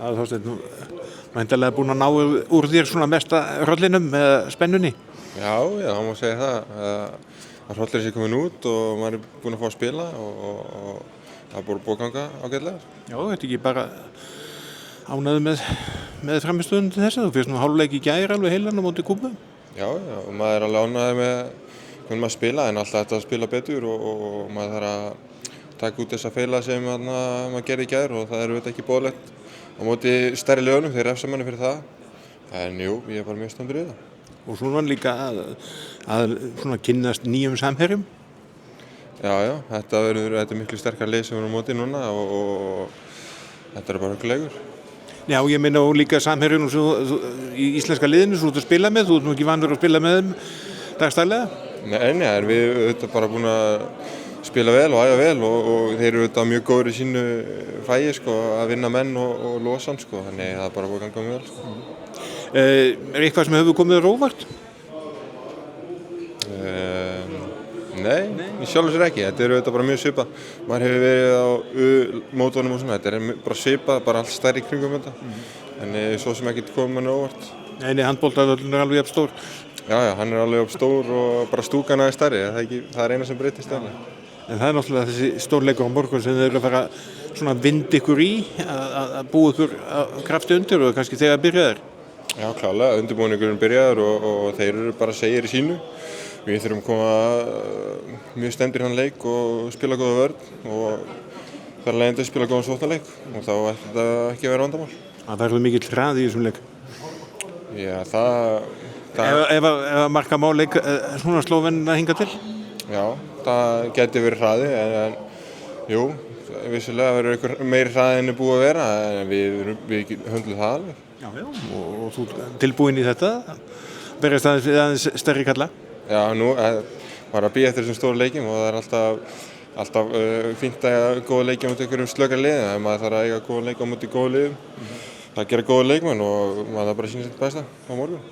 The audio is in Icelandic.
að Þorsteinn, væntanlega búinn að ná úr þér svona mesta hrollinum með spennunni. Já, það má segja það. Að hrollurinn sé komin út og maður er búinn að fá að spila og það er búið að ganga ágætlega. Já, þetta ekki bara ánægður með framistöðun til þess að þú fyrst nú hálfleik í gær alveg heilan á móti Kúbu. Já, og maður er alveg ánægður með hvernig maður spila en alltaf þetta að spila betur og maður þarf að taka út þessa feila sem maður gerði í gær og það er auðvitað ekki boðlegt á móti stærri liðunum, þeir refsa manni fyrir það. En jú, ég er bara mjög stoltur yfir það. Og svona líka að svona kynnast nýjum samherjum. Já, þetta er miklu sterkara lið sem við erum á móti núna og þetta er bara huggulegur. Já, ég meina og líka samherjunum í íslenska liðinu sem þú ert að spila með, þú ert nú ekki vanur að spila með þeim dagstælega? Nei, en við erum bara búin að spila vel og æfa vel og þeir eru auðvitað mjög góður í sínu fæi að vinna menn og losa hann þannig það er bara búið að ganga mjög vel. Er eitthvað sem hefur komið þér á óvart? Nei, í sjálfu sér ekki. Þetta er auðvitað bara mjög svipað. Maður hefur verið á mótunum og svona. Þetta er bara svipað, bara allt stærri í kringum þetta. En svo sem ekkert komið manni á óvart. Nei, handboltavöllurinn er alveg jafn stór. Já, hann er alveg jafn stór og bara stúkan aðeins stærri. Það er eina sem breytist þarna. En það er náttúrulega þessi stórleikur á morgun sem þeir eru að fara svona vind ykkur í að búa ykkur krafti undir og kannski þegar byrjaðir. Já, klálega. Undirbúningurinn byrjaður og þeir eru bara segir í sínu. Við þurfum að koma mjög stendur í hann leik og spila góða vörn og þar leiðandi að spila góðan sóknarleik og þá ætti þetta ekki að vera vandamál. Það verður mikill hraði í þessum leik. Já, Ef að marka má leik svona Slóvenina hingað til? Já, það geti verið hraði en jú, vissulega verður einhver meiri hraði en er búið að vera en við höndlum það alveg. Já, og þú tilbúinn í þetta? Berjast aðeins stærri kalla? Já, nú bara að bíða eftir þessum stóru leikjum og það er alltaf fínt að eiga góða leiki á móti einhverjum slökari liðum en maður þarf að eiga góða leiki á móti góða liðum. Það gera góða leikmenn og maður þarf bara að sýna sitt besta á morgun.